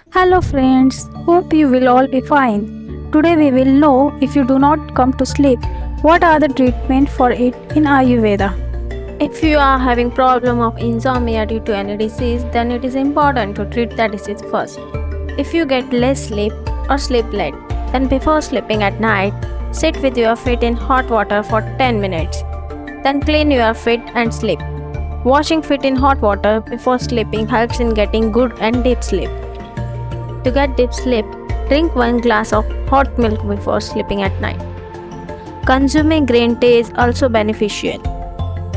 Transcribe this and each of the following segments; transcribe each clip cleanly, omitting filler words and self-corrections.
Hello friends, hope you will all be fine. Today we will know if you do not come to sleep, what are the treatment for it in Ayurveda. If you are having problem of insomnia due to any disease, then it is important to treat the disease first. If you get less sleep or sleep late, then before sleeping at night, sit with your feet in hot water for 10 minutes. Then clean your feet and sleep. Washing feet in hot water before sleeping helps in getting good and deep sleep. To get deep sleep, drink 1 glass of hot milk before sleeping at night. Consuming green tea is also beneficial.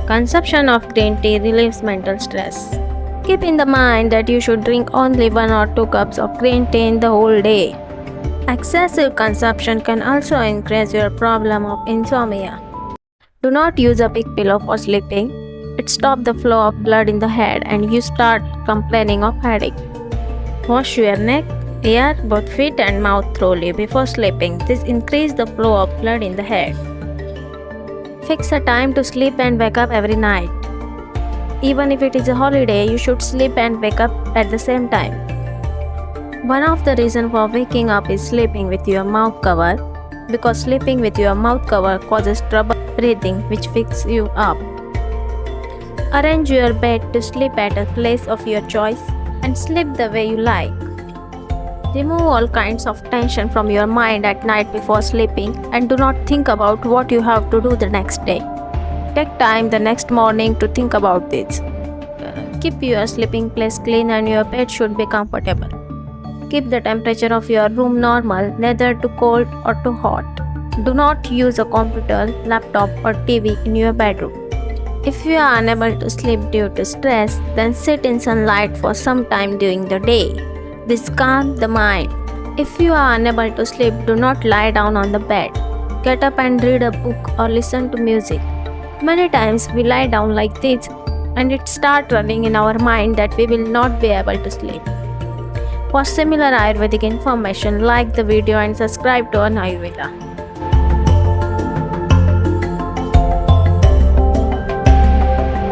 Consumption of green tea relieves mental stress. Keep in the mind that you should drink only 1 or 2 cups of green tea in the whole day. Excessive consumption can also increase your problem of insomnia. Do not use a big pillow for sleeping. It stops the flow of blood in the head and you start complaining of headache. Wash your neck, ear, both feet and mouth thoroughly before sleeping. This increases the flow of blood in the head. Fix a time to sleep and wake up every night. Even if it is a holiday, you should sleep and wake up at the same time. One of the reasons for waking up is sleeping with your mouth covered, because sleeping with your mouth covered causes trouble breathing, which wakes you up. Arrange your bed to sleep at a place of your choice and sleep the way you like. Remove all kinds of tension from your mind at night before sleeping and do not think about what you have to do the next day. Take time the next morning to think about this. Keep your sleeping place clean and your bed should be comfortable. Keep the temperature of your room normal, neither too cold or too hot. Do not use a computer, laptop or TV in your bedroom. If you are unable to sleep due to stress, then sit in sunlight for some time during the day. This calms the mind. If you are unable to sleep, do not lie down on the bed. Get up and read a book or listen to music. Many times we lie down like this and it starts running in our mind that we will not be able to sleep. For similar Ayurvedic information, like the video and subscribe to Ayurveda.